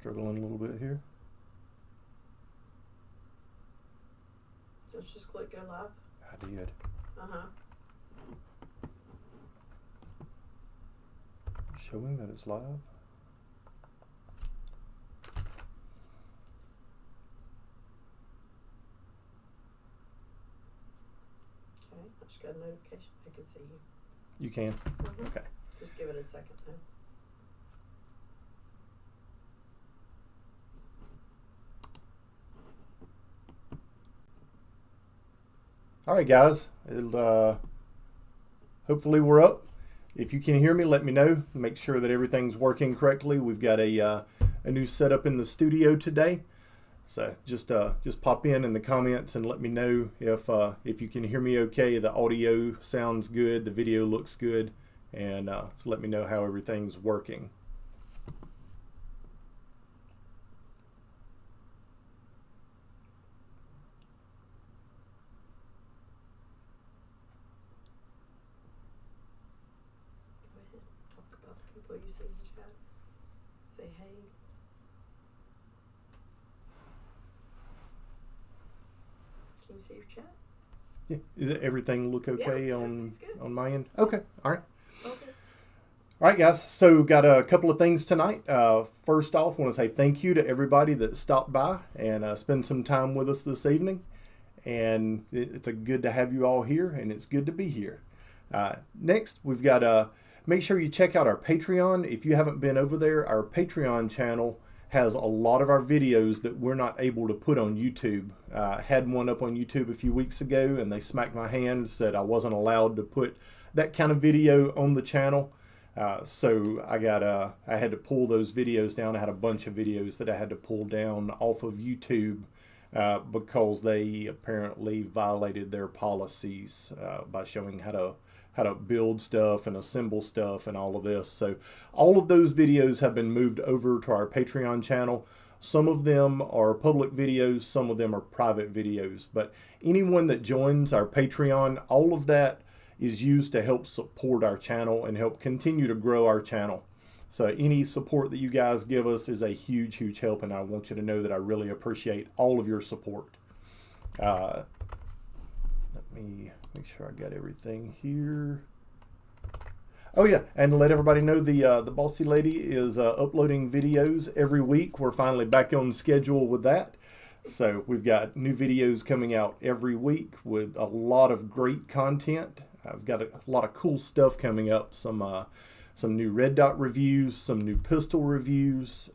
Struggling a little bit here. Let's just click go live. I did. Showing that it's live. Okay, I just got a notification. I can see you. You can? Okay. Just give it a second now. All right, guys. Hopefully we're up. If you can hear me, let me know. Make sure that everything's working correctly. We've got a new setup in the studio today. So just pop in the comments and let me know if you can hear me okay. The audio sounds good. The video looks good. And so let me know how everything's working. You see in the chat. Say hey. Can you see your chat? Yeah. Is it everything look okay on my end? Okay. All right. Okay. All right, guys. So got a couple of things tonight. First off, I want to say thank you to everybody that stopped by and spend some time with us this evening. And it's good to have you all here, and it's good to be here. Next, we've got make sure you check out our Patreon. If you haven't been over there, our Patreon channel has a lot of our videos that we're not able to put on YouTube. Had one up on YouTube a few weeks ago, and they smacked my hand, said I wasn't allowed to put that kind of video on the channel. So I had to pull those videos down. I had a bunch of videos that I had to pull down off of YouTube because they apparently violated their policies by showing how to build stuff and assemble stuff and all of this. So all of those videos have been moved over to our Patreon channel. Some of them are public videos, some of them are private videos. But anyone that joins our Patreon, all of that is used to help support our channel and help continue to grow our channel. So any support that you guys give us is a huge, huge help, and I want you to know that I really appreciate all of your support. Let me make sure I got everything here. Oh yeah, and let everybody know the Bossy Lady is uploading videos every week. We're finally back on schedule with that. So we've got new videos coming out every week with a lot of great content. I've got a lot of cool stuff coming up. Some new red dot reviews, some new pistol reviews,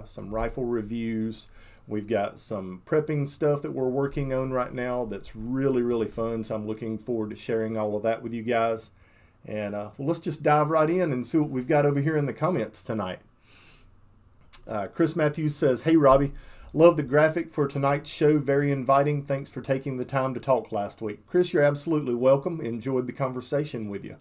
some rifle reviews. We've got some prepping stuff that we're working on right now that's really, really fun. So I'm looking forward to sharing all of that with you guys. And well, let's just dive right in and see what we've got over here in the comments tonight. Chris Matthews says, "Hey Robbie, love the graphic for tonight's show. Very inviting. Thanks for taking the time to talk last week." Chris, you're absolutely welcome. Enjoyed the conversation with you.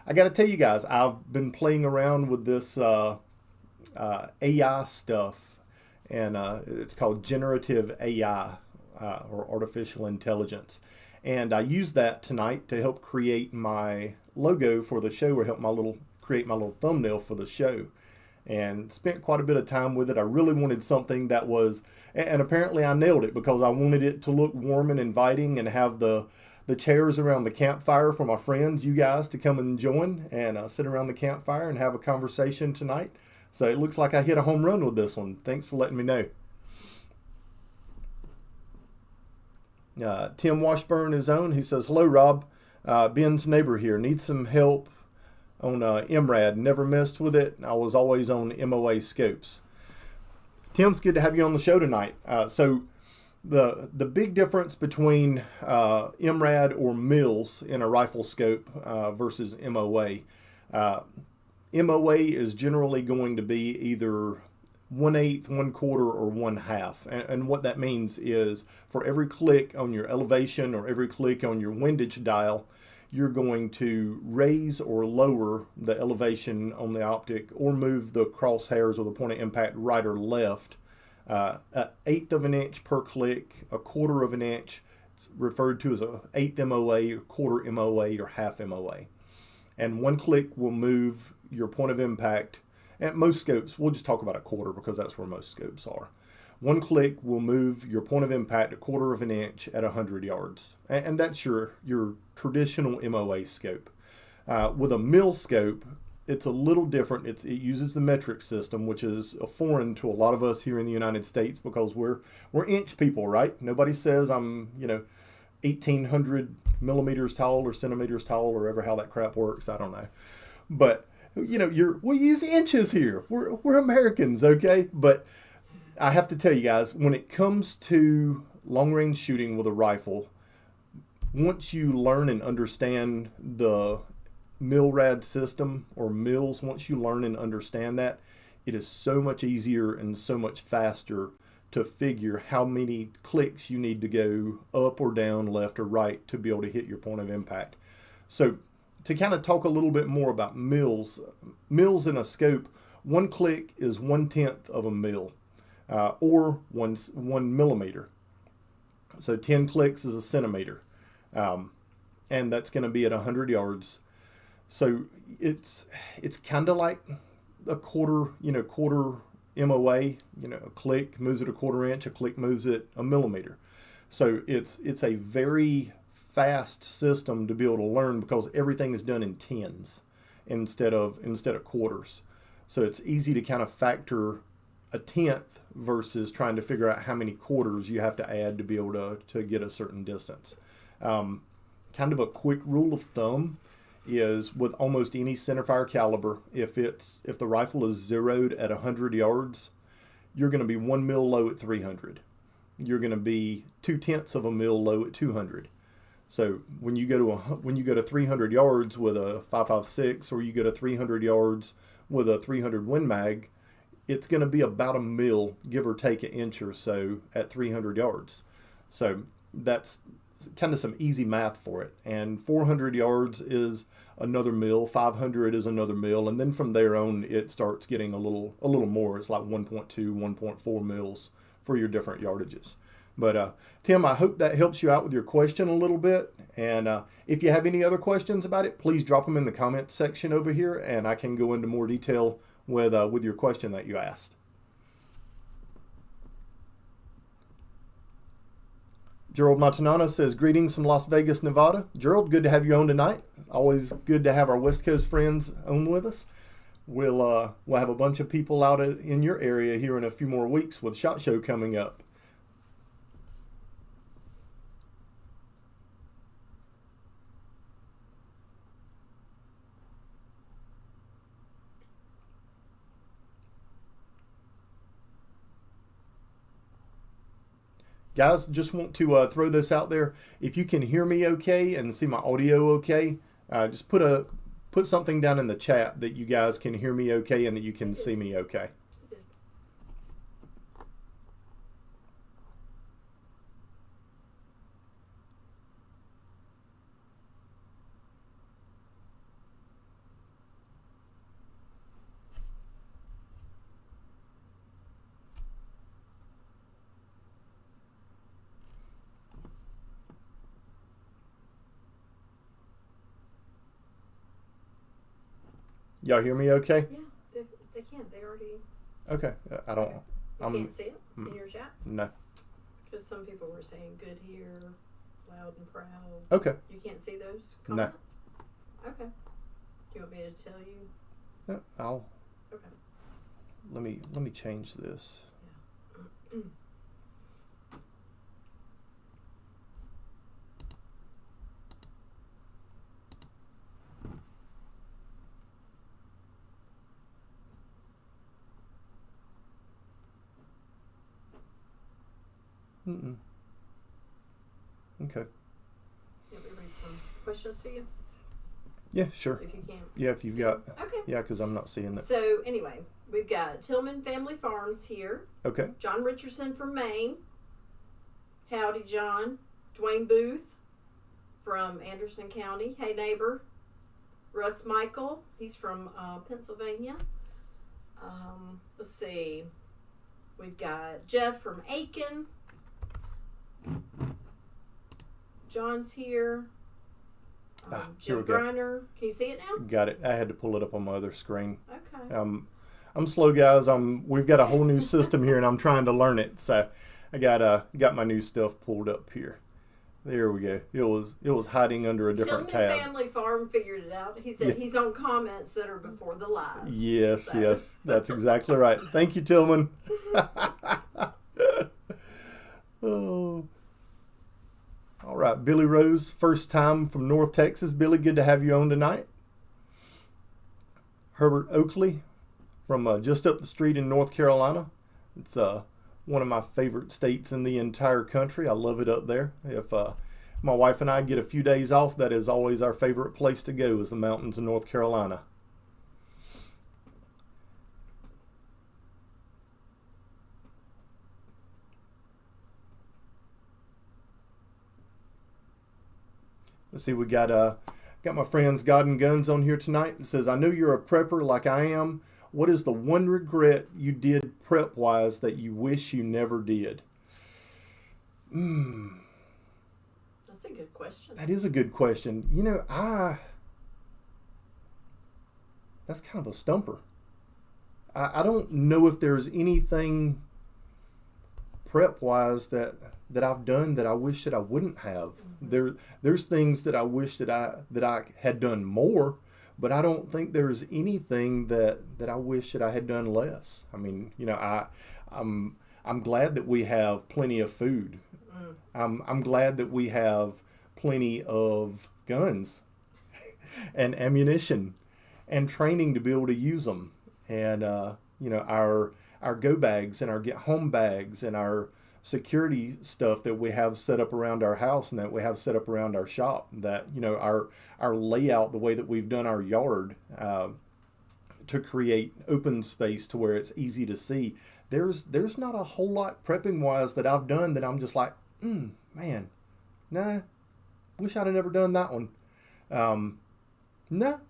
I got to tell you guys, I've been playing around with this AI stuff, and it's called generative AI or artificial intelligence. And I used that tonight to help create my logo for the show, or help create my little thumbnail for the show. And spent quite a bit of time with it. I really wanted something that was, and apparently I nailed it, because I wanted it to look warm and inviting and have the chairs around the campfire for my friends, you guys, to come and join and sit around the campfire and have a conversation tonight. So it looks like I hit a home run with this one. Thanks for letting me know. Tim Washburn is on. He says, "Hello, Rob. Ben's neighbor here. Needs some help on MRAD. Never messed with it. I was always on MOA scopes." Tim's good to have you on the show tonight. So the big difference between MRAD or mils in a rifle scope versus MOA. MOA is generally going to be either 1/8, 1/4, or 1/2. And what that means is for every click on your elevation or every click on your windage dial, you're going to raise or lower the elevation on the optic, or move the crosshairs or the point of impact right or left. 1/8 of an inch per click, 1/4 of an inch. It's referred to as a 1/8 MOA, 1/4 MOA, or 1/2 MOA. And one click will move your point of impact and most scopes, we'll just talk about a quarter because that's where most scopes are. One click will move your point of impact a quarter of an inch at 100 yards. And that's your traditional MOA scope. With a mil scope, it's a little different. It uses the metric system, which is foreign to a lot of us here in the United States because we're inch people, right? Nobody says I'm 1,800 millimeters tall or centimeters tall or ever how that crap works. I don't know, but we use inches here. We're Americans, okay? But I have to tell you guys, when it comes to long range shooting with a rifle, once you learn and understand the MILRAD system or mils, once you learn and understand that, it is so much easier and so much faster to figure how many clicks you need to go up or down, left or right to be able to hit your point of impact. So to kind of talk a little bit more about mils in a scope, one click is 1/10 of a mil, or one millimeter. So 10 clicks is a centimeter, and that's going to be at 100 yards. So it's kind of like a quarter MOA. A click moves it a quarter inch, a click moves it a millimeter. So it's a very fast system to be able to learn because everything is done in tens instead of quarters. So it's easy to kind of factor a tenth versus trying to figure out how many quarters you have to add to be able to get a certain distance. Kind of a quick rule of thumb is with almost any centerfire caliber, if the rifle is zeroed at 100 yards, you're going to be 1 mil low at 300. You're going to be 2/10 of a mil low at 200. So when you go to 300 yards with a 5.56, or you go to 300 yards with a 300 Win Mag, it's going to be about a mil, give or take an inch or so, at 300 yards. So that's kind of some easy math for it. And 400 yards is another mil, 500 is another mil, and then from there on it starts getting a little more. It's like 1.2, 1.4 mils for your different yardages. But Tim, I hope that helps you out with your question a little bit. And if you have any other questions about it, please drop them in the comments section over here, and I can go into more detail with your question that you asked. Gerald Montanano says, greetings from Las Vegas, Nevada. Gerald, good to have you on tonight. Always good to have our West Coast friends on with us. We'll have a bunch of people out in your area here in a few more weeks with SHOT Show coming up. Guys, just want to throw this out there. If you can hear me okay and see my audio okay, just put something down in the chat that you guys can hear me okay and that you can see me okay. Y'all hear me okay? Yeah, they can. They already. Okay. I don't. You can't see it in your chat? No. Because some people were saying good here, loud and proud. Okay. You can't see those comments? No. Okay. Do you want me to tell you? No, I'll. Okay. Let me change this. Yeah. Mm-mm. Okay. Do you want me to read some questions to you? Yeah, sure. If you can. Yeah, if you've got. Okay. Yeah, because I'm not seeing that. So anyway, we've got Tillman Family Farms here. Okay. John Richardson from Maine. Howdy, John. Dwayne Booth from Anderson County. Hey, neighbor. Russ Michael. He's from Pennsylvania. Let's see. We've got Jeff from Aiken. John's here. Jim here we go. Griner. Can you see it now? Got it. I had to pull it up on my other screen. Okay. I'm slow, guys. We've got a whole new system here, and I'm trying to learn it. So I got my new stuff pulled up here. There we go. It was hiding under a different tab. Tillman Family Farm figured it out. He said he's on comments that are before the live. Yes, yes, that's exactly right. Thank you, Tillman. Oh. All right, Billy Rose, first time from North Texas. Billy, good to have you on tonight. Herbert Oakley from just up the street in North Carolina. It's one of my favorite states in the entire country. I love it up there. If my wife and I get a few days off, that is always our favorite place to go, is the mountains of North Carolina. Let's see, we got my friends God and Guns on here tonight. It says, I know you're a prepper like I am. What is the one regret you did prep-wise that you wish you never did? That's a good question. That is a good question. You know, that's kind of a stumper. I don't know if there's anything prep-wise that I've done that I wish that I wouldn't have. There's things that I wish that I had done more, but I don't think there's anything that I wish that I had done less. I mean, you know, I'm glad that we have plenty of food. I'm glad that we have plenty of guns and ammunition and training to be able to use them. And you know, our go bags and our get home bags and our security stuff that we have set up around our house and that we have set up around our shop, that, you know, our layout, the way that we've done our yard to create open space to where it's easy to see. There's not a whole lot prepping wise that I've done that I'm just like, man, nah, wish I'd have never done that one. No,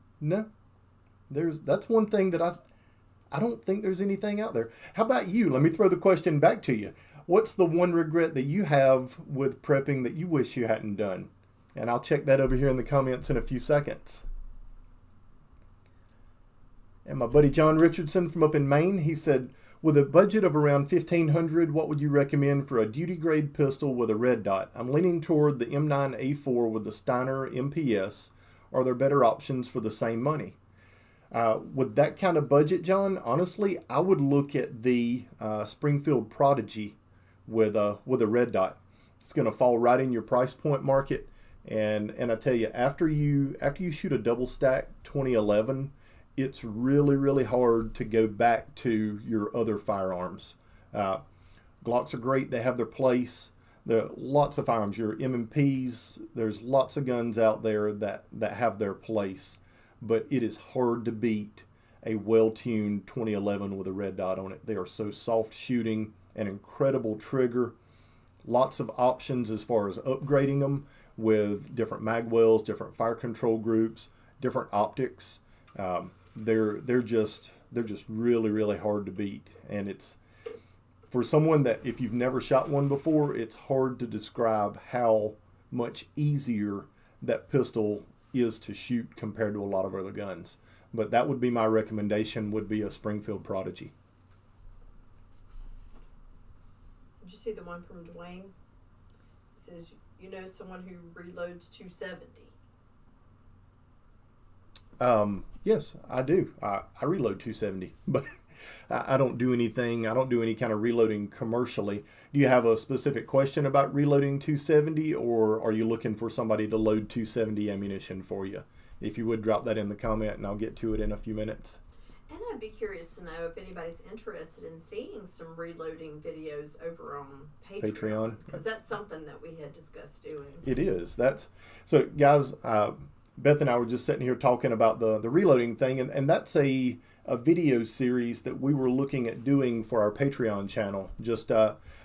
that's one thing that I don't think there's anything out there. How about you? Let me throw the question back to you. What's the one regret that you have with prepping that you wish you hadn't done? And I'll check that over here in the comments in a few seconds. And my buddy John Richardson from up in Maine, he said, with a budget of around $1,500, what would you recommend for a duty grade pistol with a red dot? I'm leaning toward the M9A4 with the Steiner MPS. Are there better options for the same money? With that kind of budget, John, honestly, I would look at the Springfield Prodigy with a red dot. It's going to fall right in your price point market. And I tell you, after you shoot a double stack 2011, it's really, really hard to go back to your other firearms. Glocks are great. They have their place. There are lots of firearms. Your M&Ps, there's lots of guns out there that have their place. But it is hard to beat a well-tuned 2011 with a red dot on it. They are so soft shooting, an incredible trigger, lots of options as far as upgrading them with different mag wells, different fire control groups, different optics. They're just really, really hard to beat. And it's for someone that, if you've never shot one before, it's hard to describe how much easier that pistol is to shoot compared to a lot of other guns. But that would be my recommendation, would be a Springfield Prodigy. Did you see the one from Dwayne? It says, you know someone who reloads 270. Yes, I do. I reload 270, but I don't do anything. I don't do any kind of reloading commercially. Do you have a specific question about reloading 270, or are you looking for somebody to load 270 ammunition for you? If you would, drop that in the comment and I'll get to it in a few minutes. And I'd be curious to know if anybody's interested in seeing some reloading videos over on Patreon. Because that's something that we had discussed doing. It is. So guys, Beth and I were just sitting here talking about the reloading thing, and that's a video series that we were looking at doing for our Patreon channel, just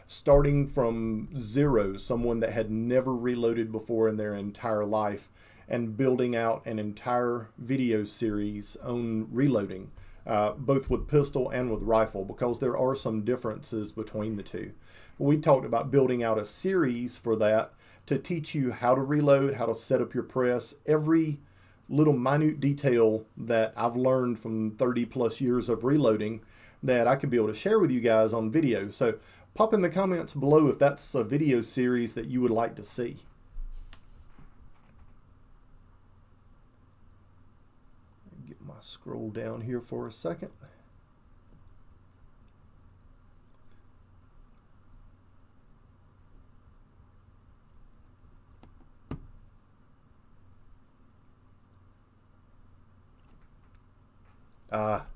starting from zero, someone that had never reloaded before in their entire life, and building out an entire video series on reloading, both with pistol and with rifle, because there are some differences between the two. We talked about building out a series for that to teach you how to reload, how to set up your press, every little minute detail that I've learned from 30 plus years of reloading, that I could be able to share with you guys on video. So pop in the comments below if that's a video series that you would like to see. Get my scroll down here for a second.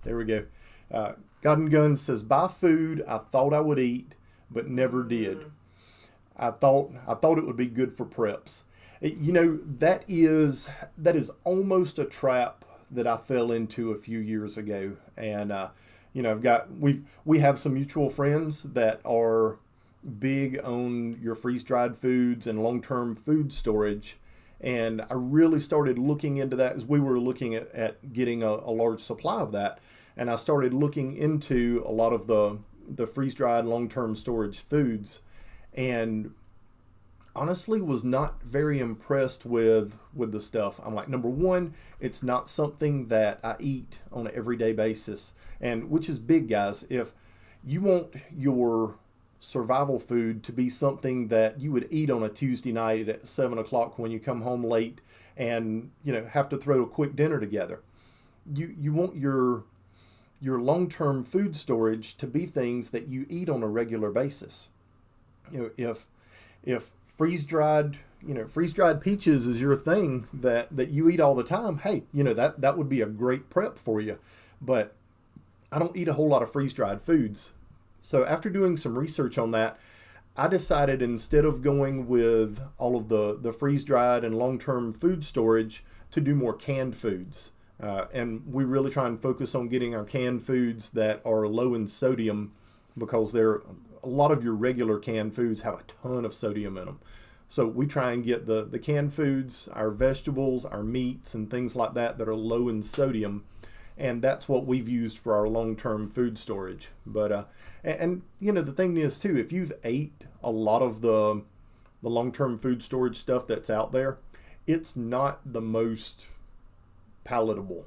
There we go. God and Guns says, buy food I thought I would eat, but never did. I thought it would be good for preps. You know, that is almost a trap that I fell into a few years ago. And you know, we have some mutual friends that are big on your freeze-dried foods and long-term food storage. And I really started looking into that as we were looking at getting a large supply of that. And I started looking into a lot of the freeze-dried long-term storage foods, and honestly was not very impressed with the stuff. I'm like, number one, it's not something that I eat on an everyday basis, and which is big, guys. If you want your survival food to be something that you would eat on a Tuesday night at 7 o'clock when you come home late and, you know, have to throw a quick dinner together, you want your long-term food storage to be things that you eat on a regular basis. You know, if freeze-dried peaches is your thing that you eat all the time, hey, you know, that would be a great prep for you. But I don't eat a whole lot of freeze-dried foods. So after doing some research on that, I decided instead of going with all of the freeze-dried and long-term food storage to do more canned foods. And we really try and focus on getting our canned foods that are low in sodium, because a lot of your regular canned foods have a ton of sodium in them. So we try and get the canned foods, our vegetables, our meats, and things like that are low in sodium. And that's what we've used for our long-term food storage. But and you know, the thing is too, if you've ate a lot of the long-term food storage stuff that's out there, it's not the most palatable.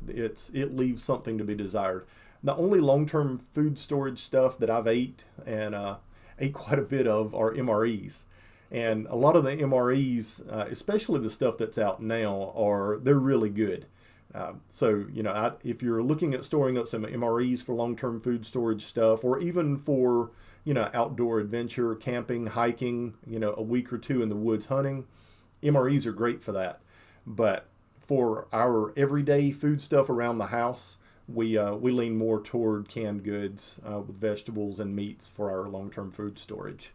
It leaves something to be desired. The only long-term food storage stuff that I've ate quite a bit of are MREs. And a lot of the MREs, especially the stuff that's out now, they're really good. So, you know, if you're looking at storing up some MREs for long-term food storage stuff, or even for, you know, outdoor adventure, camping, hiking, you know, a week or two in the woods hunting, MREs are great for that. But for our everyday food stuff around the house, we lean more toward canned goods with vegetables and meats for our long-term food storage.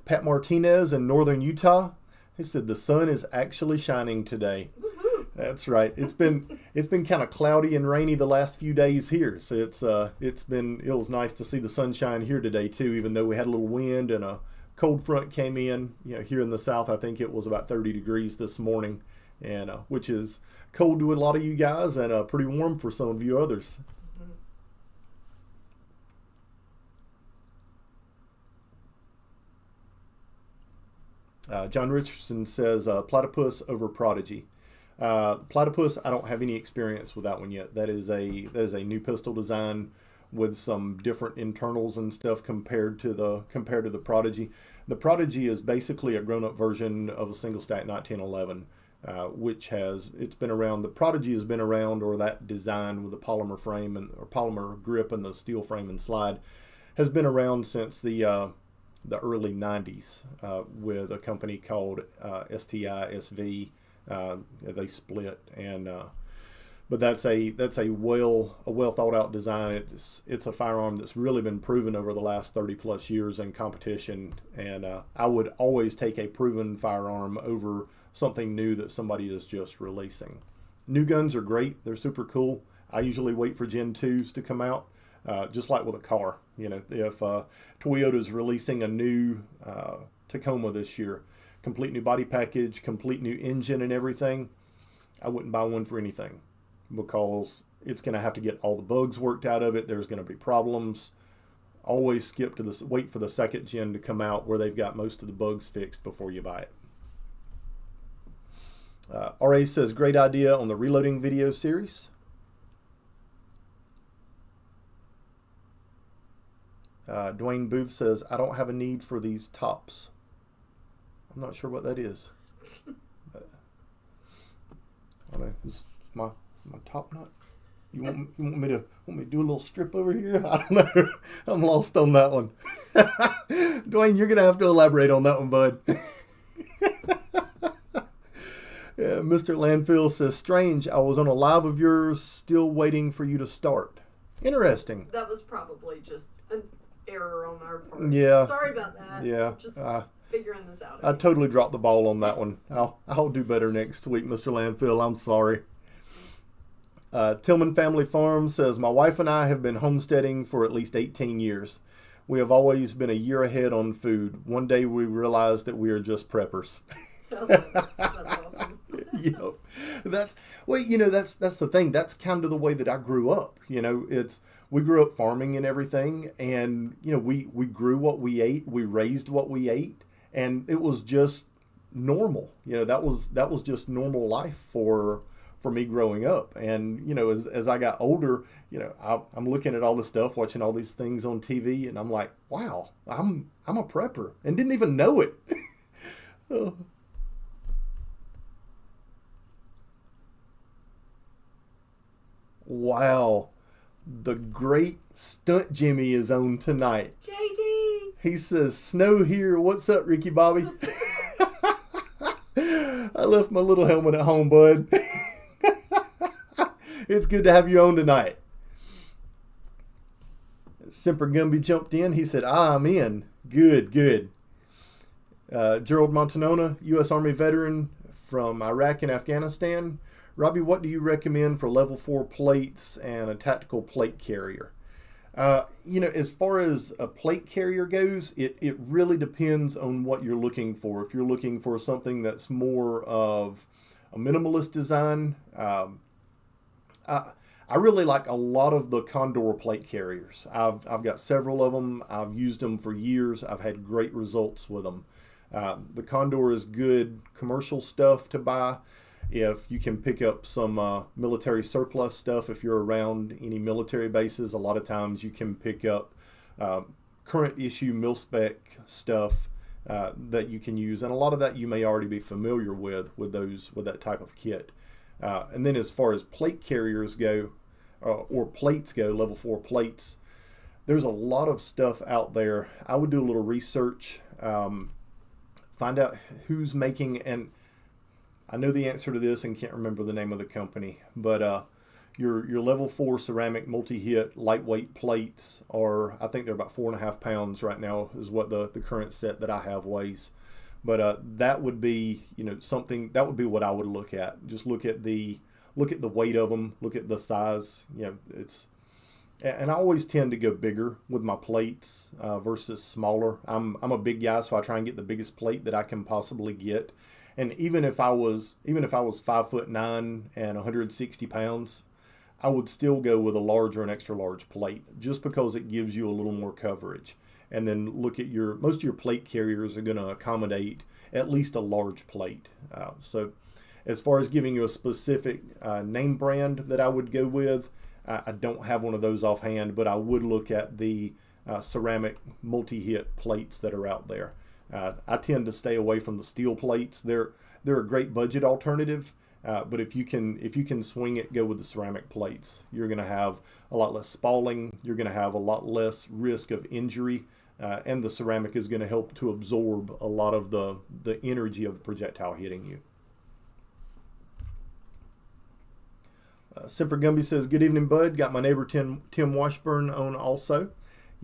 Pat Martinez in northern Utah, he said the sun is actually shining today. Woo-hoo. That's right. It's been kind of cloudy and rainy the last few days here, so it was nice to see the sunshine here today too, even though we had a little wind and a cold front came in. You know, here in the south, I think it was about 30 degrees this morning, and which is cold to a lot of you guys and pretty warm for some of you others. John Richardson says platypus over prodigy. Platypus, I don't have any experience with that one yet. That is a new pistol design with some different internals and stuff compared to the prodigy. The prodigy is basically a grown-up version of a single stack 1911, it's been around. The prodigy has been around, or that design with the polymer frame or polymer grip and the steel frame and slide has been around since the early 90s with a company called STISV. They split, and but that's a well thought out design. It's a firearm that's really been proven over the last 30 plus years in competition, and I would always take a proven firearm over something new that somebody is just releasing. New guns are great. They're super cool. I usually wait for Gen 2s to come out. Just like with a car, you know, if Toyota's releasing a new Tacoma this year, complete new body package, complete new engine and everything, I wouldn't buy one for anything, because it's going to have to get all the bugs worked out of it. There's going to be problems. Always wait for the second gen to come out where they've got most of the bugs fixed before you buy it. RA says, great idea on the reloading video series. Dwayne Booth says, I don't have a need for these tops. I'm not sure what that is. But, I don't know. Is my top nut? You want me to do a little strip over here? I don't know. I'm lost on that one. Dwayne, you're gonna have to elaborate on that one, bud. Yeah, Mr. Landfill says, strange. I was on a live of yours, still waiting for you to start. Interesting. That was probably just an error on our part. Yeah. Sorry about that. Yeah. Just figuring this out. I totally dropped the ball on that one. I'll do better next week, Mr. Landfill. I'm sorry. Tillman Family Farm says, my wife and I have been homesteading for at least 18 years. We have always been a year ahead on food. One day we realized that we are just preppers. That's awesome. Yep. That's the thing. That's kind of the way that I grew up. We grew up farming and everything, and we grew what we ate, we raised what we ate, and it was just normal. That was just normal life for me growing up. And as I got older, I'm looking at all this stuff, watching all these things on TV, and I'm like, wow, I'm a prepper and didn't even know it. Oh. Wow, the great Stunt Jimmy is on tonight. JD! He says, snow here. What's up, Ricky Bobby? I left my little helmet at home, bud. It's good to have you on tonight. Semper Gumby jumped in. He said, I'm in. Good. Gerald Montanona, U.S. Army veteran from Iraq and Afghanistan. Robbie, what do you recommend for level 4 plates and a tactical plate carrier? As far as a plate carrier goes, it really depends on what you're looking for. If you're looking for something that's more of a minimalist design, I really like a lot of the Condor plate carriers. I've got several of them. I've used them for years. I've had great results with them. The Condor is good commercial stuff to buy. If you can pick up some military surplus stuff, if you're around any military bases, a lot of times you can pick up current issue mil-spec stuff that you can use. And a lot of that you may already be familiar with that type of kit. And then as far as plate carriers go, or plates go, level 4 plates, there's a lot of stuff out there. I would do a little research, find out who's making, and I know the answer to this and can't remember the name of the company, but your level 4 ceramic multi-hit lightweight plates are, I think they're about 4.5 pounds right now is what the current set that I have weighs. But that would be something that would be what I would look at. Just look at the weight of them, look at the size. And I always tend to go bigger with my plates versus smaller. I'm a big guy, so I try and get the biggest plate that I can possibly get. And even if I was 5'9" and 160 pounds, I would still go with a large or an extra large plate just because it gives you a little more coverage. And then look at most of your plate carriers are going to accommodate at least a large plate. So as far as giving you a specific name brand that I would go with, I don't have one of those offhand, but I would look at the ceramic multi-hit plates that are out there. I tend to stay away from the steel plates. They're a great budget alternative, but if you can swing it, go with the ceramic plates. You're going to have a lot less spalling. You're going to have a lot less risk of injury, and the ceramic is going to help to absorb a lot of the energy of the projectile hitting you. Semper Gumby says, good evening, bud. Got my neighbor Tim Washburn on also.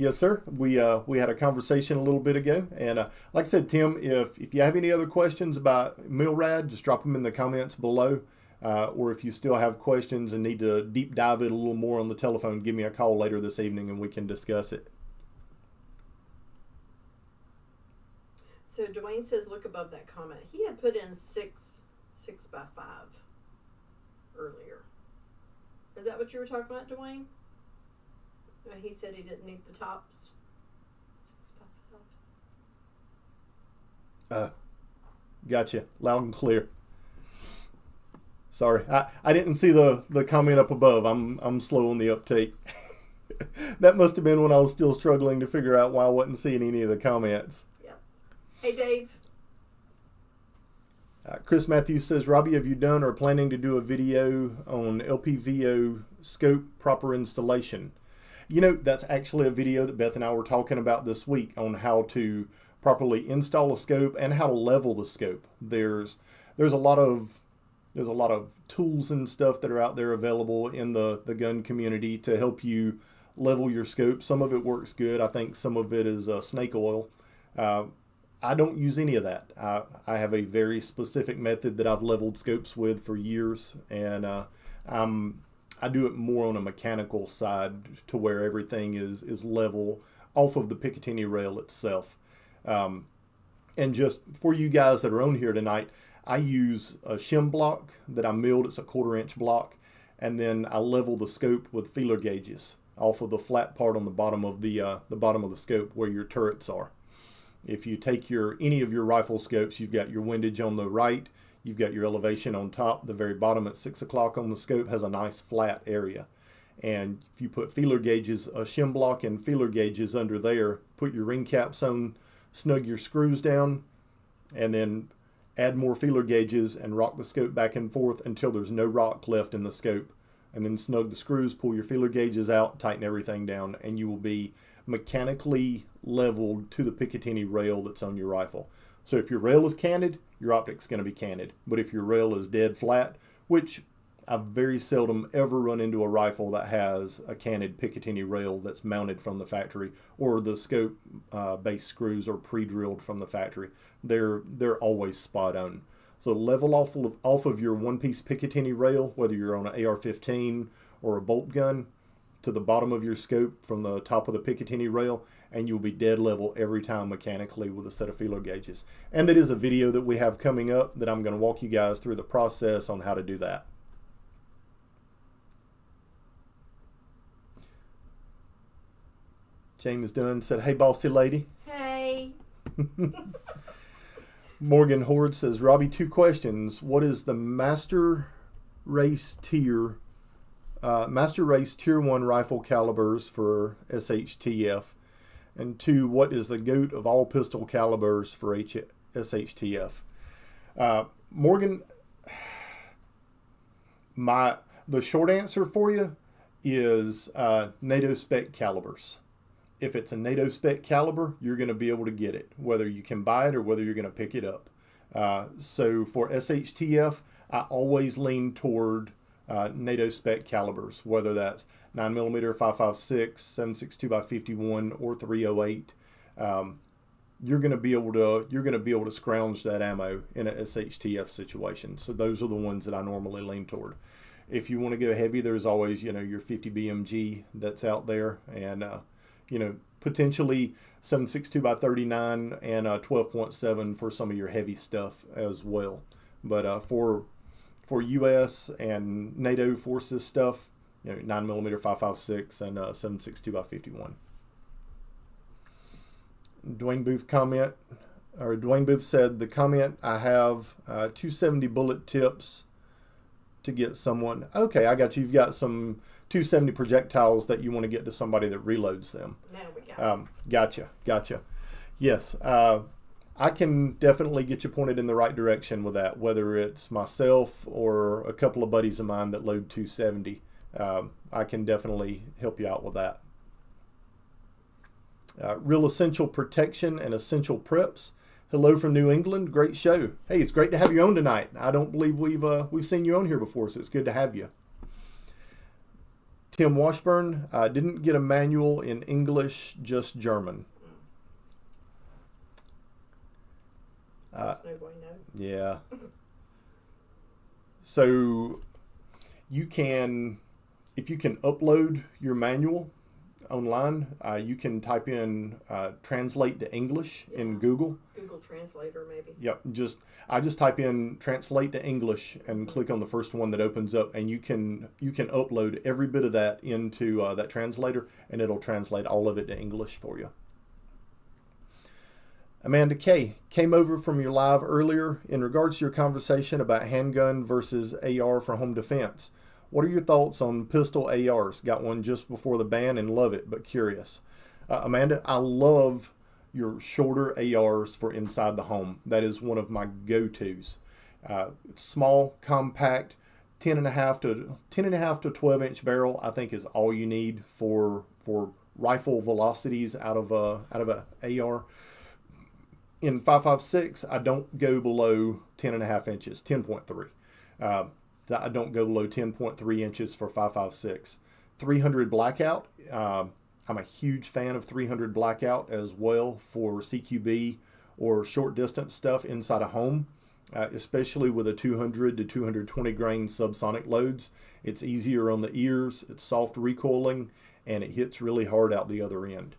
Yes, sir. We had a conversation a little bit ago, and like I said, Tim, if you have any other questions about Milrad, just drop them in the comments below, or if you still have questions and need to deep dive it a little more on the telephone, give me a call later this evening and we can discuss it. So Dwayne says, look above that comment. He had put in 6 by 5 earlier. Is that what you were talking about, Dwayne? He said he didn't need the tops. 6 by 5. Gotcha. Loud and clear. Sorry, I didn't see the comment up above. I'm slow on the uptake. That must have been when I was still struggling to figure out why I wasn't seeing any of the comments. Yep. Hey, Dave. Chris Matthews says, Robbie, have you done or planning to do a video on LPVO scope proper installation? You know, that's actually a video that Beth and I were talking about this week on how to properly install a scope and how to level the scope. There's a lot of tools and stuff that are out there available in the gun community to help you level your scope. Some of it works good. I think some of it is snake oil. I don't use any of that. I have a very specific method that I've leveled scopes with for years, and I do it more on a mechanical side to where everything is level off of the Picatinny rail itself. And just for you guys that are on here tonight, I use a shim block that I milled. It's a 1/4-inch block, and then I level the scope with feeler gauges off of the flat part on the bottom of the bottom of the scope where your turrets are. If you take any of your rifle scopes, you've got your windage on the right, you've got your elevation on top. The very bottom at 6 o'clock on the scope has a nice flat area. And if you put feeler gauges, a shim block and feeler gauges under there, put your ring caps on, snug your screws down, and then add more feeler gauges and rock the scope back and forth until there's no rock left in the scope. And then snug the screws, pull your feeler gauges out, tighten everything down, and you will be mechanically leveled to the Picatinny rail that's on your rifle. So if your rail is canted, your optic's going to be canted. But if your rail is dead flat, which I've very seldom ever run into a rifle that has a canted Picatinny rail that's mounted from the factory, or the scope base screws are pre-drilled from the factory. They're always spot on. So level off of your one-piece Picatinny rail, whether you're on an AR-15 or a bolt gun, to the bottom of your scope from the top of the Picatinny rail, and you'll be dead level every time mechanically with a set of feeler gauges. And that is a video that we have coming up that I'm going to walk you guys through the process on how to do that. James Dunn said, hey, bossy lady. Hey. Morgan Horde says, Robbie, 2 questions. What is the Master Race Tier 1 rifle calibers for SHTF? And 2, what is the GOAT of all pistol calibers for SHTF? Morgan, the short answer for you is NATO spec calibers. If it's a NATO spec caliber, you're going to be able to get it, whether you can buy it or whether you're going to pick it up. So for SHTF, I always lean toward NATO spec calibers, whether that's 9mm 5.56, 7.62 by 51, or 308. You're going to be able to scrounge that ammo in a SHTF situation. So those are the ones that I normally lean toward. If you want to go heavy, there's always your 50 BMG that's out there, and potentially 7.62 by 39 and 12.7 for some of your heavy stuff as well. But for U.S. and NATO forces stuff, 9mm 5.56 and 7.62 by 51. Dwayne Booth said, the comment, I have 270 bullet tips to get someone. Okay, I got you. You've got some 270 projectiles that you want to get to somebody that reloads them. Now we got Gotcha. Yes, I can definitely get you pointed in the right direction with that, whether it's myself or a couple of buddies of mine that load 270. I can definitely help you out with that. Real Essential Protection and Essential Preps. Hello from New England. Great show. Hey, it's great to have you on tonight. I don't believe we've seen you on here before, so it's good to have you. Tim Washburn, didn't get a manual in English, just German. Yeah. So you can, if you can upload your manual online, you can type in translate to English in Google. Google Translator, maybe. Yep. I just type in translate to English and click on the first one that opens up, and you can upload every bit of that into that translator, and it'll translate all of it to English for you. Amanda K. came over from your live earlier in regards to your conversation about handgun versus AR for home defense. What are your thoughts on pistol ARs? Got one just before the ban and love it, but curious. Amanda, I love your shorter ARs for inside the home. That is one of my go-tos. It's small, compact, 10.5 to 12-inch barrel. I think is all you need for rifle velocities out of a AR. In 5.56, I don't go below 10.5 inches, 10.3. I don't go below 10.3 inches for 5.56. 300 blackout. I'm a huge fan of 300 blackout as well for CQB or short distance stuff inside a home, especially with a 200 to 220 grain subsonic loads. It's easier on the ears, it's soft recoiling, and it hits really hard out the other end.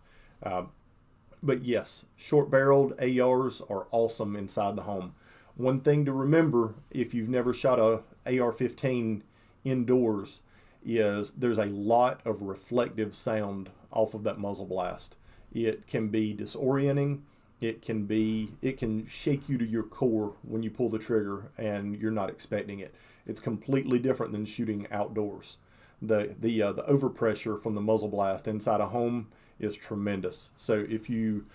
But yes, short barreled ARs are awesome inside the home. One thing to remember if you've never shot a AR-15 indoors is there's a lot of reflective sound off of that muzzle blast. It can be disorienting. It can shake you to your core when you pull the trigger and you're not expecting it. It's completely different than shooting outdoors. The overpressure from the muzzle blast inside a home is tremendous. So if you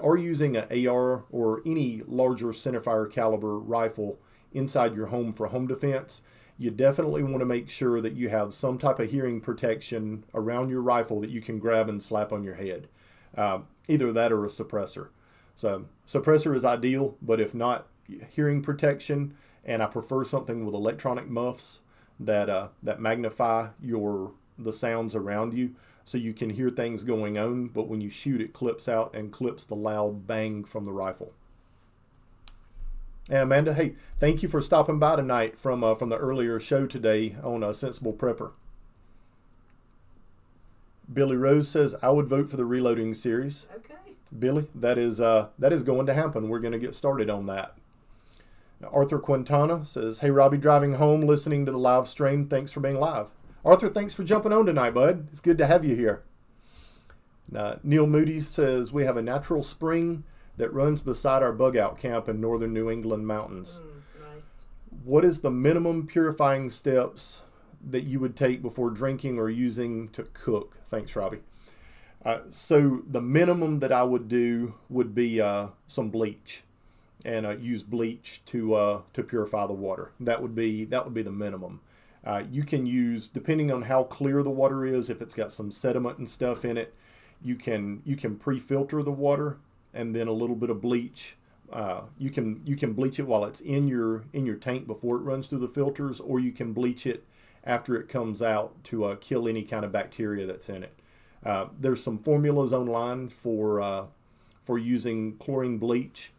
are using an AR or any larger centerfire caliber rifle inside your home for home defense, you definitely want to make sure that you have some type of hearing protection around your rifle that you can grab and slap on your head. Either that or a suppressor. So suppressor is ideal, but if not, hearing protection, and I prefer something with electronic muffs that magnify the sounds around you so you can hear things going on, but when you shoot it clips out and clips the loud bang from the rifle. And Amanda, hey, thank you for stopping by tonight from the earlier show today on a Sensible Prepper. Billy Rose says, I would vote for the reloading series. Okay. Billy, that is going to happen. We're going to get started on that. Now, Arthur Quintana says, hey, Robbie, driving home, listening to the live stream. Thanks for being live. Arthur, thanks for jumping on tonight, bud. It's good to have you here. Now, Neil Moody says, we have a natural spring that runs beside our bug out camp in northern New England mountains. Nice. What is the minimum purifying steps that you would take before drinking or using to cook? Thanks, Robbie. So the minimum that I would do would be some bleach, and use bleach to purify the water. That would be the minimum. You can use, depending on how clear the water is, if it's got some sediment and stuff in it, you can pre-filter the water, and then a little bit of bleach. You can bleach it while it's in your tank before it runs through the filters, or you can bleach it after it comes out to kill any kind of bacteria that's in it. There's some formulas online for using chlorine bleach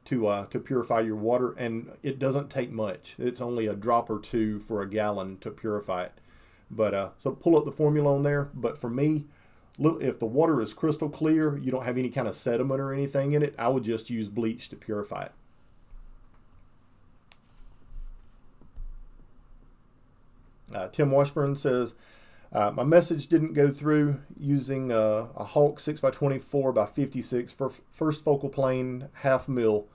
to purify your water, and it doesn't take much. It's only a drop or two for a gallon to purify it. But so pull up the formula on there. But for me, if the water is crystal clear, you don't have any kind of sediment or anything in it, I would just use bleach to purify it. Tim Washburn says, my message didn't go through using a Hawk 6x24x56 for first focal plane, half mil.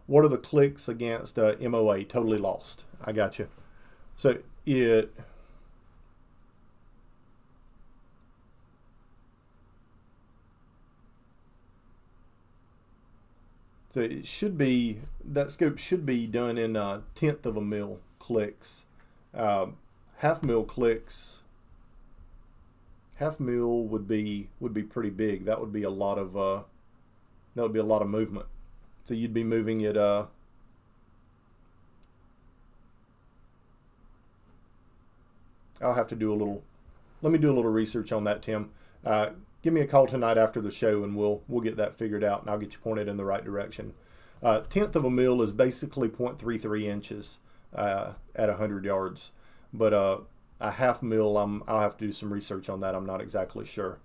What are the clicks against MOA? Totally lost. I got you. So it should be, that scope should be done in 1/10 of a mil clicks. Half mil clicks. Half mil would be pretty big. That would be a lot of movement. So you'd be moving it. I'll have to do a little. Let me do a little research on that, Tim. Give me a call tonight after the show, and we'll get that figured out, and I'll get you pointed in the right direction. 1/10 of a mil is basically 0.33 inches at 100 yards, but a half mil, I'll have to do some research on that. I'm not exactly sure.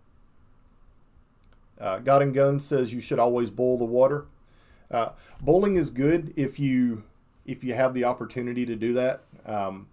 God and Gun says you should always boil the water. Boiling is good if you have the opportunity to do that. I'm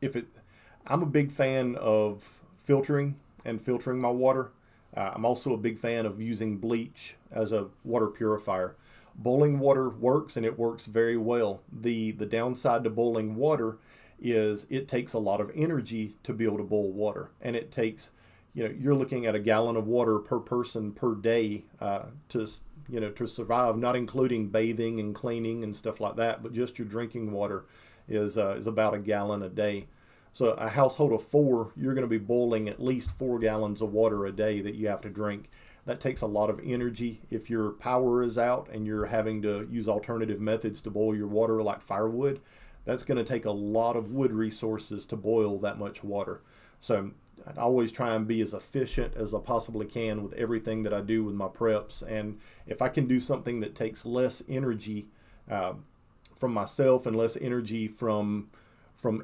a big fan of filtering my water. I'm also a big fan of using bleach as a water purifier. Boiling water works, and it works very well. The downside to boiling water is it takes a lot of energy to be able to boil water. And it takes, you're looking at a gallon of water per person per day to survive, not including bathing and cleaning and stuff like that, but just your drinking water is about a gallon a day. So a household of 4, you're going to be boiling at least 4 gallons of water a day that you have to drink. That takes a lot of energy. If your power is out and you're having to use alternative methods to boil your water like firewood, that's going to take a lot of wood resources to boil that much water. So I always try and be as efficient as I possibly can with everything that I do with my preps. And if I can do something that takes less energy from myself and less energy from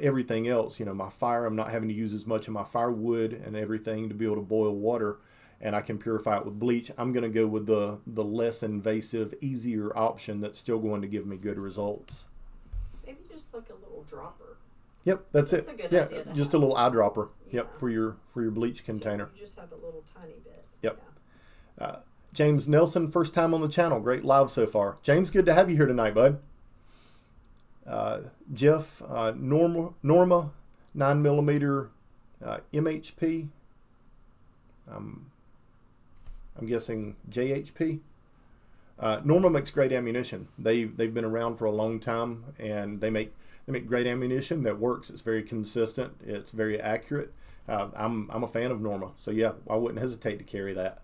everything else, my fire, I'm not having to use as much of my firewood and everything to be able to boil water, and I can purify it with bleach, I'm going to go with the less invasive, easier option that's still going to give me good results. Maybe just like a little dropper. Yep, that's it. A good idea to just have. a little eyedropper. Yeah. Yep, for your bleach container. So you just have a little tiny bit. Yep. Yeah. James Nelson, first time on the channel. Great live so far. James, good to have you here tonight, bud. Jeff, Norma 9mm MHP. I'm guessing JHP. Norma makes great ammunition. They've been around for a long time, and they make great ammunition that works. It's very consistent. It's very accurate. I'm a fan of Norma, so yeah, I wouldn't hesitate to carry that.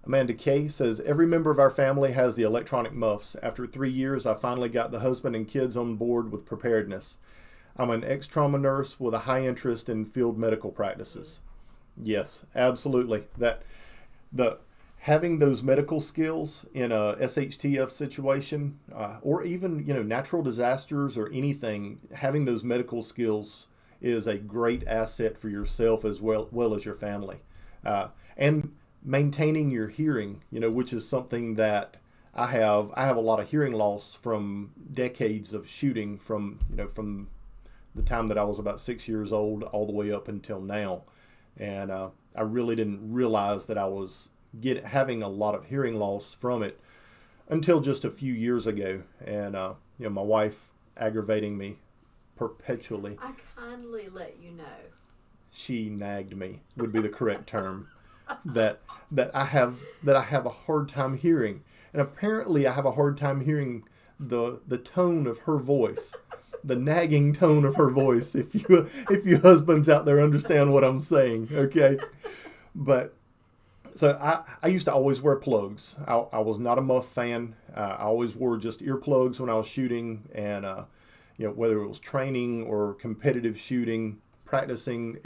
Amanda Kay says, every member of our family has the electronic muffs. After 3 years, I finally got the husband and kids on board with preparedness. I'm an ex-trauma nurse with a high interest in field medical practices. Yes, absolutely. Having those medical skills in a SHTF situation, or even natural disasters or anything, having those medical skills is a great asset for yourself as well as your family, and maintaining your hearing, which is something that I have a lot of hearing loss from decades of shooting from the time that I was about 6 years old all the way up until now, and I really didn't realize that I was having a lot of hearing loss from it until just a few years ago, and my wife aggravating me perpetually. I kindly let you know. She nagged me would be the correct term. that I have a hard time hearing, and apparently I have a hard time hearing the tone of her voice, the nagging tone of her voice. If you husbands out there understand what I'm saying, okay? But so I used to always wear plugs. I was not a muff fan. I always wore just earplugs when I was shooting, and whether it was training or competitive shooting, practicing,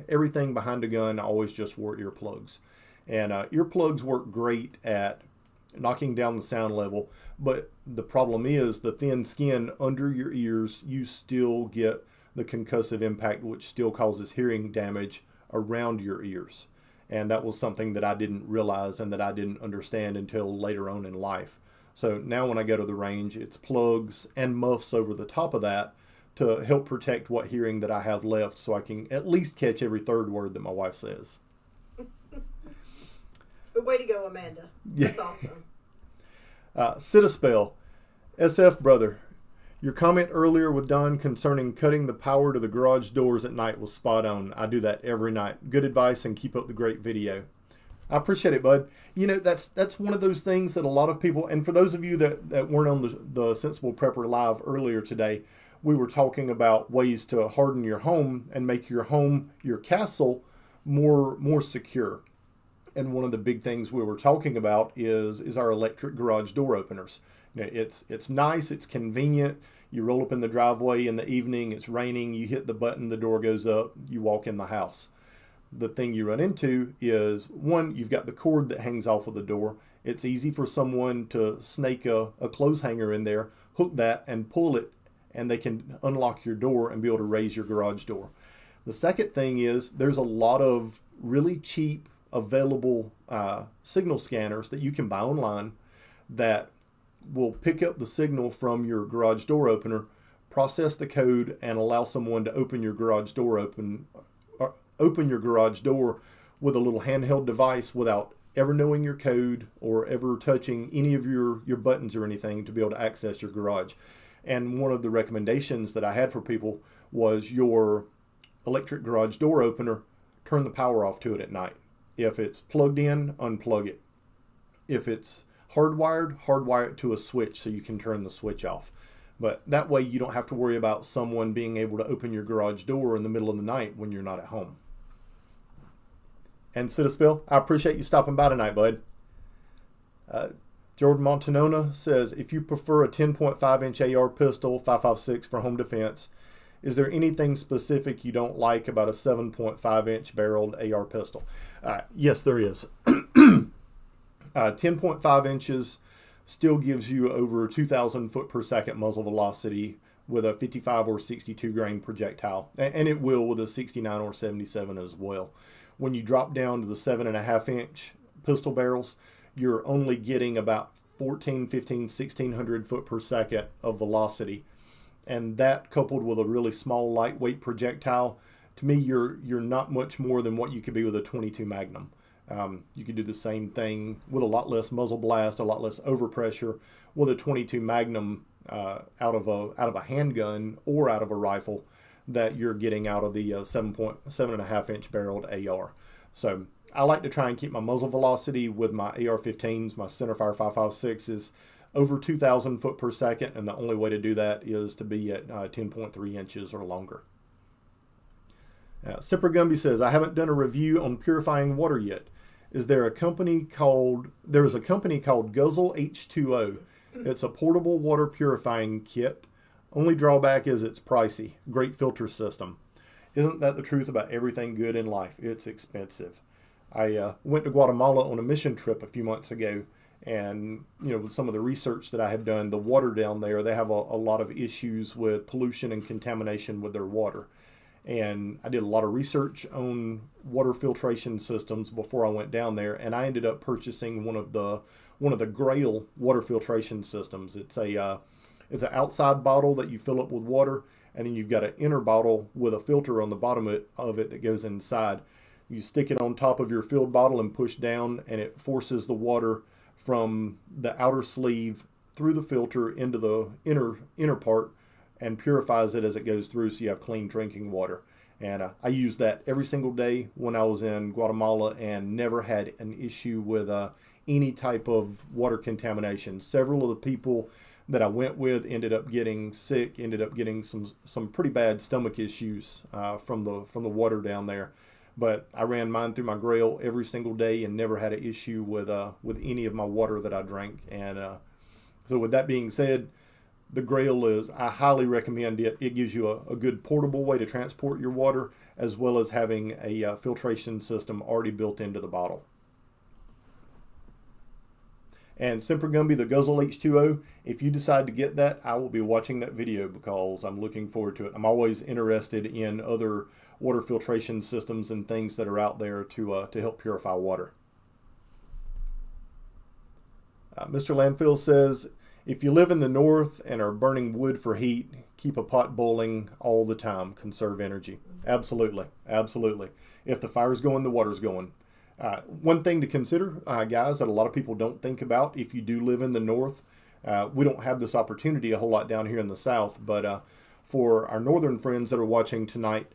everything behind a gun, I always just wore earplugs. And earplugs work great at knocking down the sound level, but the problem is the thin skin under your ears, you still get the concussive impact, which still causes hearing damage around your ears. And that was something that I didn't realize and that I didn't understand until later on in life. So now when I go to the range, it's plugs and muffs over the top of that to help protect what hearing that I have left, so I can at least catch every third word that my wife says. But way to go, Amanda. That's awesome. Citaspell, SF brother, your comment earlier with Don concerning cutting the power to the garage doors at night was spot on. I do that every night. Good advice, and keep up the great video. I appreciate it, bud. That's one of those things that a lot of people, and for those of you that weren't on the Sensible Prepper Live earlier today, we were talking about ways to harden your home and make your home, your castle, more secure. And one of the big things we were talking about is our electric garage door openers. It's nice, it's convenient. You roll up in the driveway in the evening, it's raining, you hit the button, the door goes up, you walk in the house. The thing you run into is, one, you've got the cord that hangs off of the door. It's easy for someone to snake a clothes hanger in there, hook that and pull it, and they can unlock your door and be able to raise your garage door. The second thing is there's a lot of really cheap available signal scanners that you can buy online that will pick up the signal from your garage door opener, process the code, and allow someone to open your garage door open your garage door with a little handheld device without ever knowing your code or ever touching any of your buttons or anything to be able to access your garage. And one of the recommendations that I had for people was your electric garage door opener, turn the power off to it at night. If it's plugged in, unplug it. If it's hardwired, hardwire it to a switch so you can turn the switch off. But that way you don't have to worry about someone being able to open your garage door in the middle of the night when you're not at home. And Citispill, I appreciate you stopping by tonight, bud. Jordan Montanona says, if you prefer a 10.5 inch AR pistol, 5.56 for home defense, is there anything specific you don't like about a 7.5 inch barreled AR pistol? Yes, there is. 10.5 inches still gives you over 2,000 foot per second muzzle velocity with a 55 or 62 grain projectile. And it will with a 69 or 77 as well. When you drop down to the 7.5 inch pistol barrels, you're only getting about 14, 15, 1,600 foot per second of velocity. And that coupled with a really small lightweight projectile, to me, you're not much more than what you could be with a 22 Magnum. You could do the same thing with a lot less muzzle blast, a lot less overpressure with a 22 Magnum out of a handgun or out of a rifle that you're getting out of the 7.5 inch barreled AR. So I like to try and keep my muzzle velocity with my AR-15s, my centerfire 5.56s, over 2,000 foot per second, and the only way to do that is to be at 10.3 inches or longer. Sipper Gumby says, I haven't done a review on purifying water yet. There is a company called Guzzle H2O. It's a portable water purifying kit. Only drawback is it's pricey. Great filter system. Isn't that the truth about everything good in life? It's expensive. I went to Guatemala on a mission trip a few months ago, and with some of the research that I had done, the water down there, they have a lot of issues with pollution and contamination with their water. And I did a lot of research on water filtration systems before I went down there, and I ended up purchasing one of the Grail water filtration systems. It's an outside bottle that you fill up with water, and then you've got an inner bottle with a filter on the bottom of it that goes inside. You stick it on top of your filled bottle and push down, and it forces the water from the outer sleeve through the filter into the inner part and purifies it as it goes through, so you have clean drinking water. And I used that every single day when I was in Guatemala and never had an issue with any type of water contamination. Several of the people that I went with ended up getting sick, ended up getting some pretty bad stomach issues from the water down there. But I ran mine through my Grail every single day and never had an issue with any of my water that I drank. And so with that being said, the Grail I highly recommend it. It gives you a good portable way to transport your water, as well as having a filtration system already built into the bottle. And Semper Gumby, the Guzzle H2O, if you decide to get that, I will be watching that video because I'm looking forward to it. I'm always interested in other water filtration systems and things that are out there to help purify water. Mr. Landfill says, if you live in the north and are burning wood for heat, keep a pot boiling all the time. Conserve energy. Absolutely. Absolutely. If the fire's going, the water's going. One thing to consider, guys, that a lot of people don't think about if you do live in the north, we don't have this opportunity a whole lot down here in the south, but for our northern friends that are watching tonight,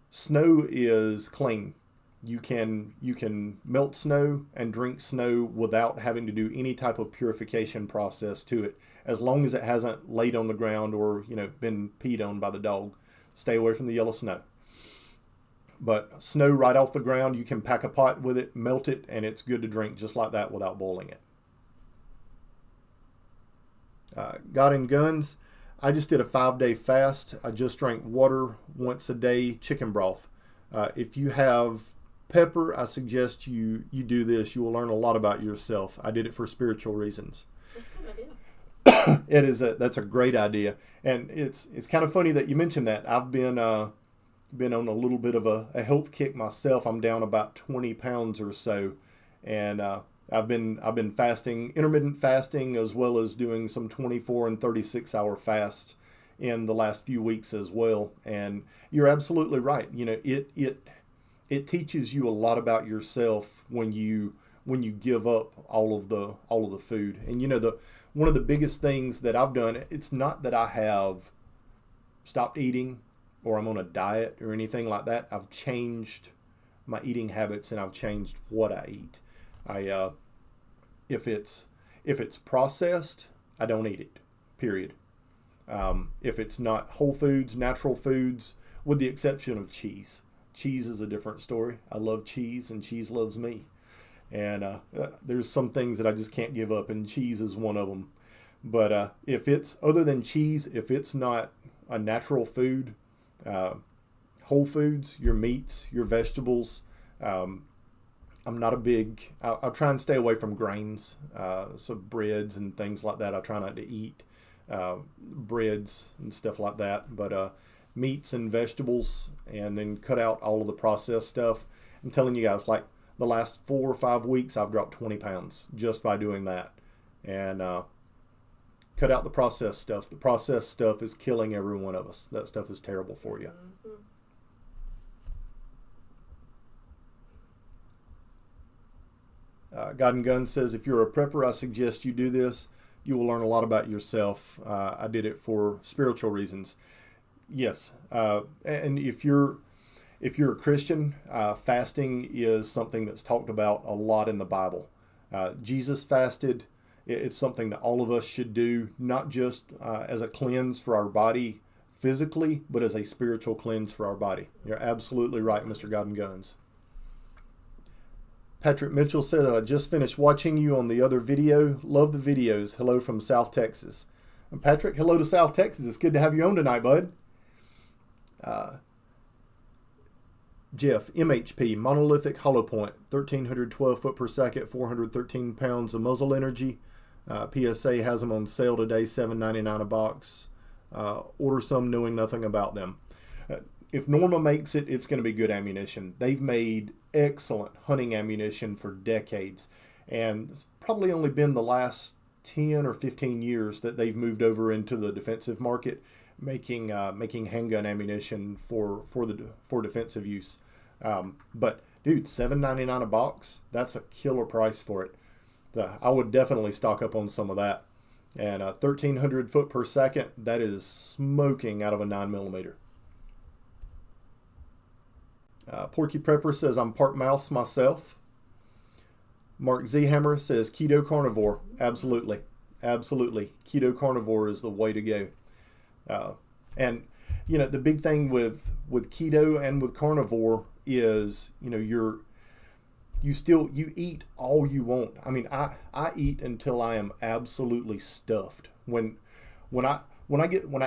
snow is clean. You can melt snow and drink snow without having to do any type of purification process to it, as long as it hasn't laid on the ground or been peed on by the dog. Stay away from the yellow snow. But snow right off the ground, you can pack a pot with it, melt it, and it's good to drink just like that without boiling it. God and Guns, I just did a 5-day fast. I just drank water once a day, chicken broth. If you have pepper, I suggest you do this. You will learn a lot about yourself. I did it for spiritual reasons. That's a good idea. That's a great idea. And it's kind of funny that you mentioned that. I've been on a little bit of a health kick myself. I'm down about 20 pounds or so, and I've been fasting, intermittent fasting, as well as doing some 24 and 36 hour fasts in the last few weeks as well. And you're absolutely right. It teaches you a lot about yourself when you give up all of the food. And one of the biggest things that I've done, it's not that I have stopped eating or I'm on a diet or anything like that. I've changed my eating habits and I've changed what I eat. If it's processed, I don't eat it, period. If it's not whole foods, natural foods, with the exception of cheese. Cheese is a different story. I love cheese and cheese loves me. And there's some things that I just can't give up, and cheese is one of them. But if it's, other than cheese, if it's not a natural food, whole foods, your meats, your vegetables, I'm not a big, I'll try and stay away from grains, so breads and things like that. I try not to eat breads and stuff like that. But meats and vegetables, and then cut out all of the processed stuff. I'm telling you guys, like the last 4 or 5 weeks, I've dropped 20 pounds just by doing that. And cut out the processed stuff. The processed stuff is killing every one of us. That stuff is terrible for you. God and Gun says, if you're a prepper, I suggest you do this. You will learn a lot about yourself. I did it for spiritual reasons. Yes, and if you're a Christian, fasting is something that's talked about a lot in the Bible. Jesus fasted. It's something that all of us should do, not just as a cleanse for our body physically, but as a spiritual cleanse for our body. You're absolutely right, Mr. God and Guns. Patrick Mitchell said that I just finished watching you on the other video. Love the videos. Hello from South Texas. And Patrick, hello to South Texas. It's good to have you on tonight, bud. Jeff, MHP, monolithic hollow point, 1,312 foot per second, 413 pounds of muzzle energy. PSA has them on sale today, $7.99 a box. Order some knowing nothing about them. If Norma makes it, it's going to be good ammunition. They've made excellent hunting ammunition for decades. And it's probably only been the last 10 or 15 years that they've moved over into the defensive market, making handgun ammunition for defensive use. But dude, $7.99 a box, that's a killer price for it. I would definitely stock up on some of that. And 1,300 foot per second, that is smoking out of a 9mm. Porky Prepper says, I'm part mouse myself. Mark Z. Hammer says, keto carnivore. Absolutely. Absolutely. Keto carnivore is the way to go. And, you know, the big thing with keto and with carnivore is, you know, you eat all you want. I mean, I eat until I am absolutely stuffed. When I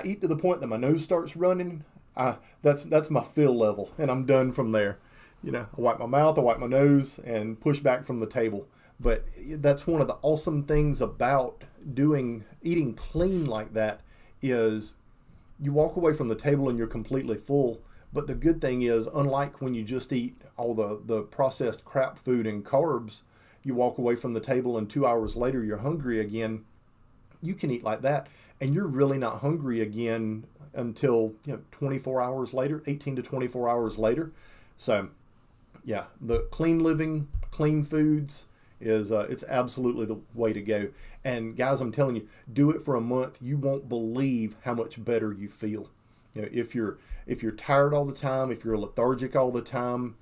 eat to the point that my nose starts running, that's my fill level, and I'm done from there. You know, I wipe my mouth, I wipe my nose, and push back from the table. But that's one of the awesome things about eating clean like that is you walk away from the table and you're completely full. But the good thing is, unlike when you just eat all the processed crap food and carbs, you walk away from the table and 2 hours later you're hungry again. You can eat like that, and you're really not hungry again until 24 hours later, 18 to 24 hours later. So, yeah, the clean living, clean foods is it's absolutely the way to go. And guys, I'm telling you, do it for a month. You won't believe how much better you feel. You know, if you're tired all the time, if you're lethargic all the time,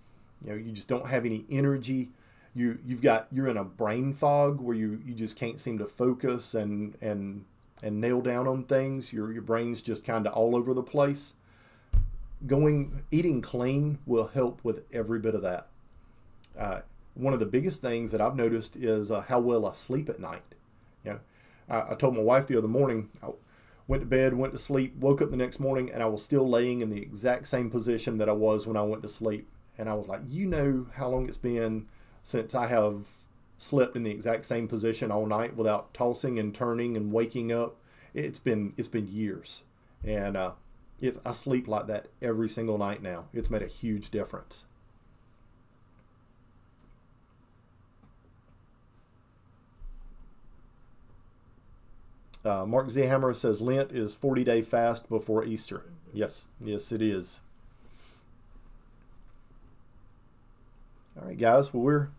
you just don't have any energy. You're in a brain fog where you just can't seem to focus and nail down on things. Your brain's just kind of all over the place. Eating clean will help with every bit of that. One of the biggest things that I've noticed is how well I sleep at night. I told my wife the other morning, I went to bed, went to sleep, woke up the next morning, and I was still laying in the exact same position that I was when I went to sleep. And I was like, you know how long it's been since I have slept in the exact same position all night without tossing and turning and waking up. It's been years. And I sleep like that every single night now. It's made a huge difference. Mark Z. Hammer says Lent is 40-day fast before Easter. Yes, it is. All right, guys. Well, we're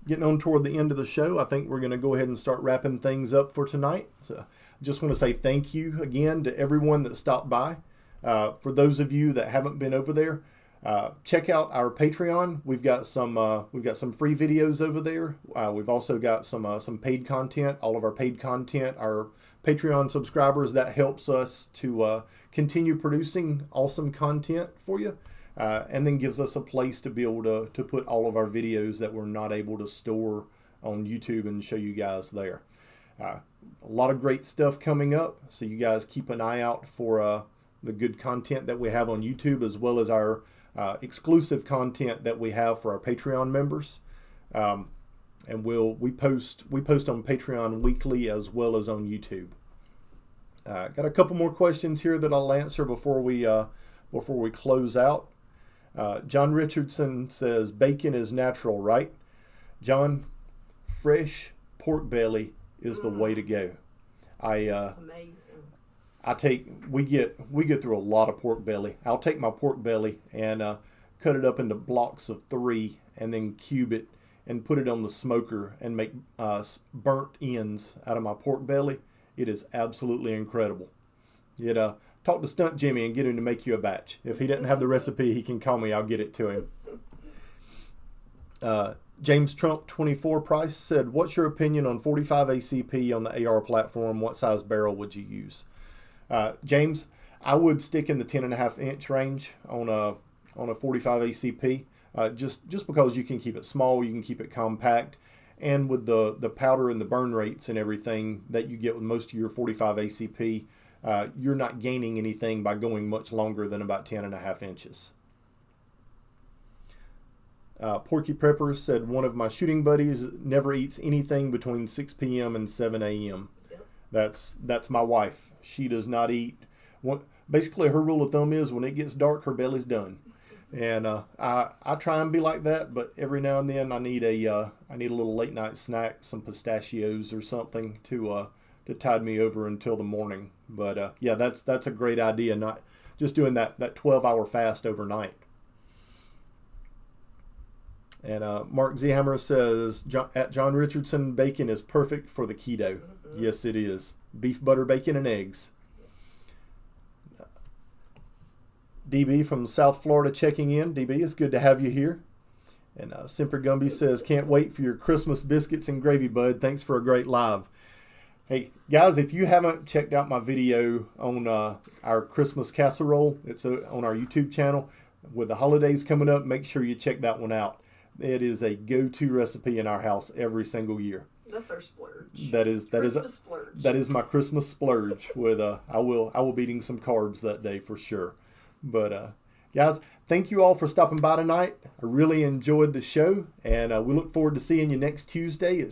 getting on toward the end of the show. I think we're going to go ahead and start wrapping things up for tonight. So I just want to say thank you again to everyone that stopped by. For those of you that haven't been over there, check out our Patreon. We've got some free videos over there. We've also got some paid content. All of our paid content, our Patreon subscribers, that helps us to continue producing awesome content for you, and then gives us a place to be able to put all of our videos that we're not able to store on YouTube and show you guys there. A lot of great stuff coming up, so you guys keep an eye out for the good content that we have on YouTube, as well as our exclusive content that we have for our Patreon members. And we post on Patreon weekly as well as on YouTube. Got a couple more questions here that I'll answer before we close out. John Richardson says bacon is natural, right? John, fresh pork belly is the way to go. Amazing. We get through a lot of pork belly. I'll take my pork belly and cut it up into blocks of 3 and then cube it and put it on the smoker and make burnt ends out of my pork belly. It is absolutely incredible. Talk to Stunt Jimmy and get him to make you a batch. If he doesn't have the recipe, he can call me. I'll get it to him. James Trump 24 Price said, what's your opinion on 45 ACP on the AR platform? What size barrel would you use? James, I would stick in the 10.5 inch range on a 45 ACP, just because you can keep it small, you can keep it compact, and with the powder and the burn rates and everything that you get with most of your 45 ACP, you're not gaining anything by going much longer than about 10.5 inches. Porky Prepper said, one of my shooting buddies never eats anything between 6 p.m. and 7 a.m. That's my wife. She does not eat. Basically, her rule of thumb is when it gets dark, her belly's done. And I try and be like that, but every now and then I need a little late night snack, some pistachios or something to tide me over until the morning. But yeah, that's a great idea. Not just doing that 12-hour fast overnight. And Mark Zehammer says, at John Richardson, bacon is perfect for the keto. Yes, it is. Beef, butter, bacon, and eggs. DB from South Florida checking in. DB, it's good to have you here. And Semper Gumby says, can't wait for your Christmas biscuits and gravy, bud. Thanks for a great live. Hey, guys, if you haven't checked out my video on our Christmas casserole, it's on our YouTube channel. With the holidays coming up, make sure you check that one out. It is a go-to recipe in our house every single year. That's our splurge. That is my Christmas splurge. With I will be eating some carbs that day for sure. But guys, thank you all for stopping by tonight. I really enjoyed the show, and we look forward to seeing you next Tuesday at